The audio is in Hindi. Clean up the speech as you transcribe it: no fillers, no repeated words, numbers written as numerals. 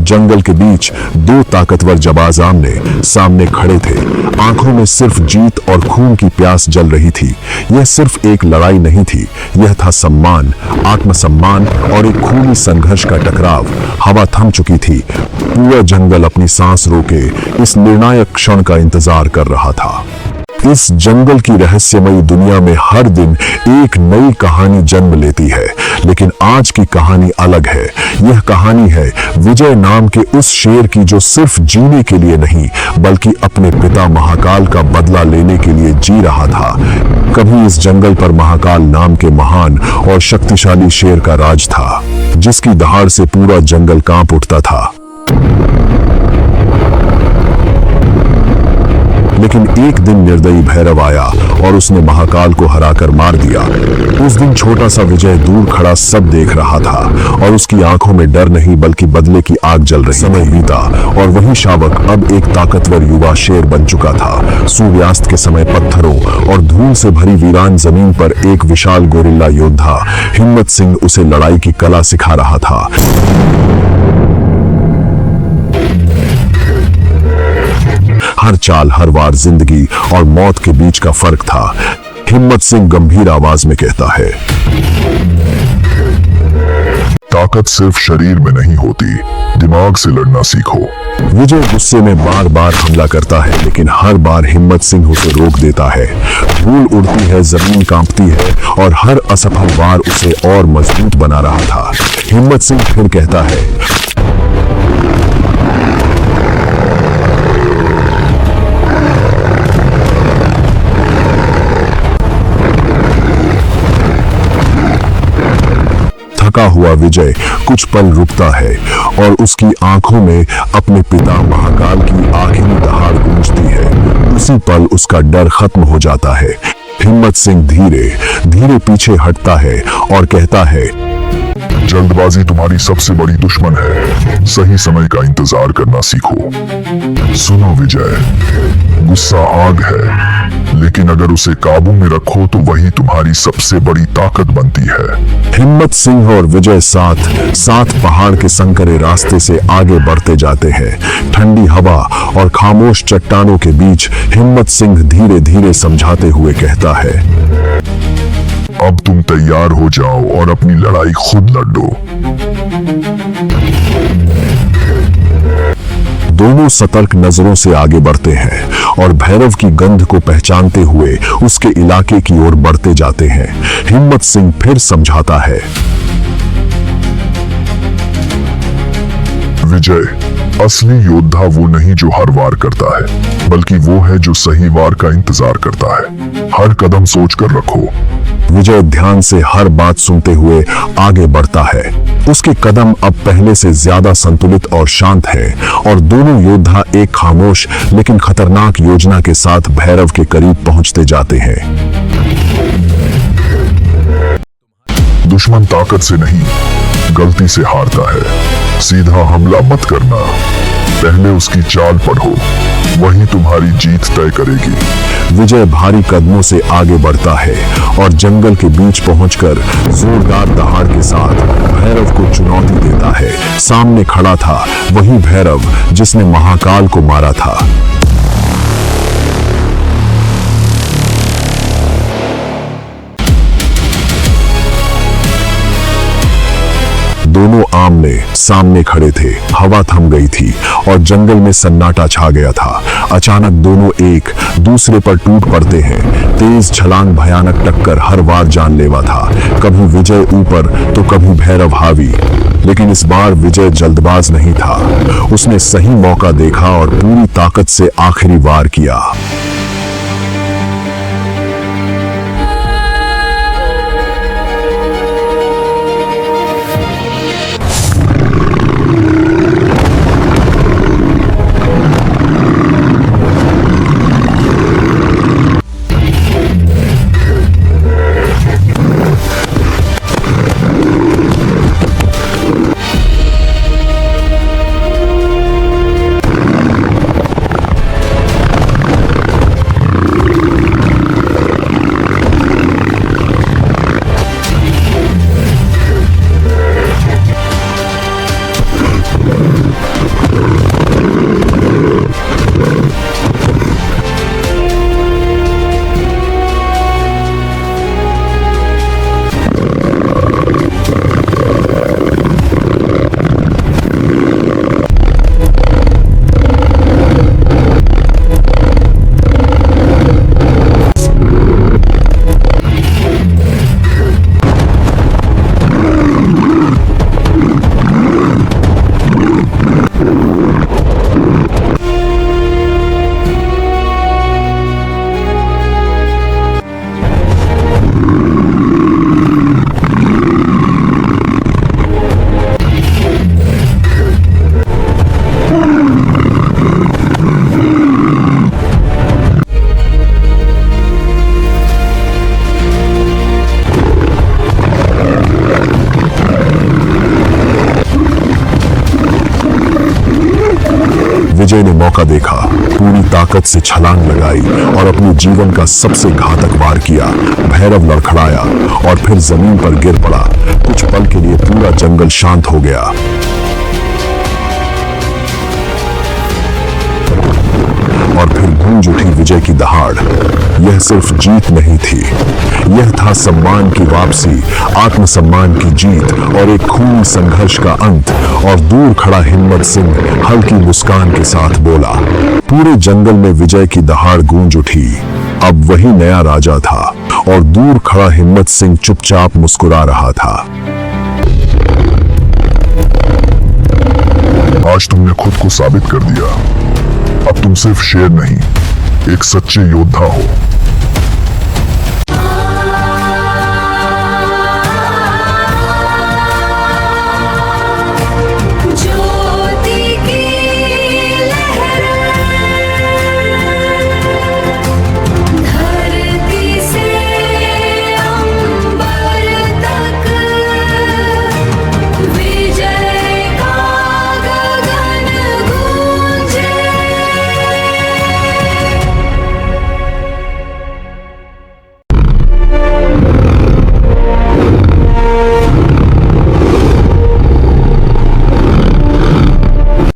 जंगल के बीच दो ताकतवर जाबाज आमने सामने खड़े थे। आंखों में सिर्फ जीत और खून की प्यास जल रही थी। यह सिर्फ एक लड़ाई नहीं थी, यह था सम्मान, आत्मसम्मान और एक खूनी संघर्ष का टकराव। हवा थम चुकी थी। पूरा जंगल अपनी सांस रोके इस निर्णायक क्षण का इंतजार कर रहा था। इस जंगल की रहस्यमयी दुनिया में हर दिन एक नई कहानी जन्म लेती है, लेकिन आज की कहानी अलग है। यह कहानी है विजय नाम के उस शेर की जो सिर्फ जीने के लिए नहीं बल्कि अपने पिता महाकाल का बदला लेने के लिए जी रहा था। कभी इस जंगल पर महाकाल नाम के महान और शक्तिशाली शेर का राज था, जिसकी दहाड़ से पूरा जंगल कांप उठता था। लेकिन एक दिन निर्दयी भैरव आया और उसने महाकाल को हराकर मार दिया। उस दिन छोटा सा विजय दूर खड़ा सब देख रहा था और उसकी आंखों में डर नहीं बल्कि बदले की आग जल रही। समय बीता और वही शावक अब एक ताकतवर युवा शेर बन चुका था। सूर्यास्त के समय पत्थरों और धूल से भरी वीरान जमीन पर एक विशाल गोरिल्ला योद्धा हिम्मत सिंह उसे लड़ाई की कला सिखा रहा था। हर चाल, हर वार जिंदगी और मौत के बीच का फर्क था। हिम्मत सिंह गंभीर आवाज में कहता है, ताकत सिर्फ शरीर में नहीं होती, दिमाग से लड़ना सीखो। विजय गुस्से में बार बार हमला करता है, लेकिन हर बार हिम्मत सिंह उसे रोक देता है। धूल उड़ती है, जमीन कांपती है और हर असफल वार उसे और मजबूत बना रहा था। हिम्मत सिंह फिर कहता है, थका हुआ विजय कुछ पल रुकता है और उसकी आंखों में अपने पिता महाकाल की आखिरी दहाड़ गूंजती है। उसी पल उसका डर खत्म हो जाता है। हिम्मत सिंह धीरे धीरे पीछे हटता है और कहता है, जल्दबाजी तुम्हारी सबसे बड़ी दुश्मन है, सही समय का इंतजार करना सीखो। सुनो विजय, गुस्सा आग है, लेकिन अगर उसे काबू में रखो तो वही तुम्हारी सबसे बड़ी ताकत बनती है। हिम्मत सिंह और विजय साथ साथ पहाड़ के संकरे रास्ते से आगे बढ़ते जाते हैं। ठंडी हवा और खामोश चट्टानों के बीच हिम्मत सिंह धीरे धीरे समझाते हुए कहता है, अब तुम तैयार हो जाओ और अपनी लड़ाई खुद लड़ो। दोनों सतर्क नजरों से आगे बढ़ते हैं और भैरव की गंध को पहचानते हुए उसके इलाके की ओर बढ़ते जाते हैं। हिम्मत सिंह फिर समझाता है, विजय, असली योद्धा वो नहीं जो हर वार करता है, बल्कि वो है जो सही वार का इंतजार करता है। हर कदम सोचकर रखो। विजय ध्यान से हर बात सुनते हुए आगे बढ़ता है। उसके कदम अब पहले से ज्यादा संतुलित और शांत है और दोनों योद्धा एक खामोश लेकिन खतरनाक योजना के साथ भैरव के करीब पहुंचते जाते हैं। दुश्मन ताकत से नहीं, गलती से हारता है। सीधा हमला मत करना, पहले उसकी चाल पढ़ो, वही तुम्हारी जीत तय करेगी। विजय भारी कदमों से आगे बढ़ता है और जंगल के बीच पहुंचकर जोरदार दहाड़ के साथ भैरव को चुनौती देता है। सामने खड़ा था वही भैरव जिसने महाकाल को मारा था। दोनों आमने सामने खड़े थे। हवा थम गई थी और जंगल में सन्नाटा छा गया था। अचानक दोनों एक दूसरे पर टूट पड़ते हैं। तेज छलांग, भयानक टक्कर हर बार जानलेवा था। कभी विजय ऊपर तो कभी भैरव हावी। लेकिन इस बार विजय जल्दबाज नहीं था। उसने सही मौका देखा और पूरी ताकत से आखिरी वार किया। विजय ने मौका देखा, पूरी ताकत से छलांग लगाई और अपने जीवन का सबसे घातक वार किया। भैरव लड़खड़ाया और फिर जमीन पर गिर पड़ा। कुछ पल के लिए पूरा जंगल शांत हो गया। और फिर गूंज उठी विजय की दहाड़। यह सिर्फ जीत नहीं थी, यह था सम्मान की वापसी, आत्मसम्मान की जीत और एक खूनी संघर्ष का अंत। और दूर खड़ा हिम्मत सिंह हल्की मुस्कान के साथ बोला। पूरे जंगल में विजय की दहाड़ गूंज उठी। अब वही नया राजा था और दूर खड़ा हिम्मत सिंह चुपचाप मुस्कुरा रहा था। आज तुमने खुद को साबित कर दिया। अब तुम सिर्फ शेर नहीं, एक सच्चे योद्धा हो।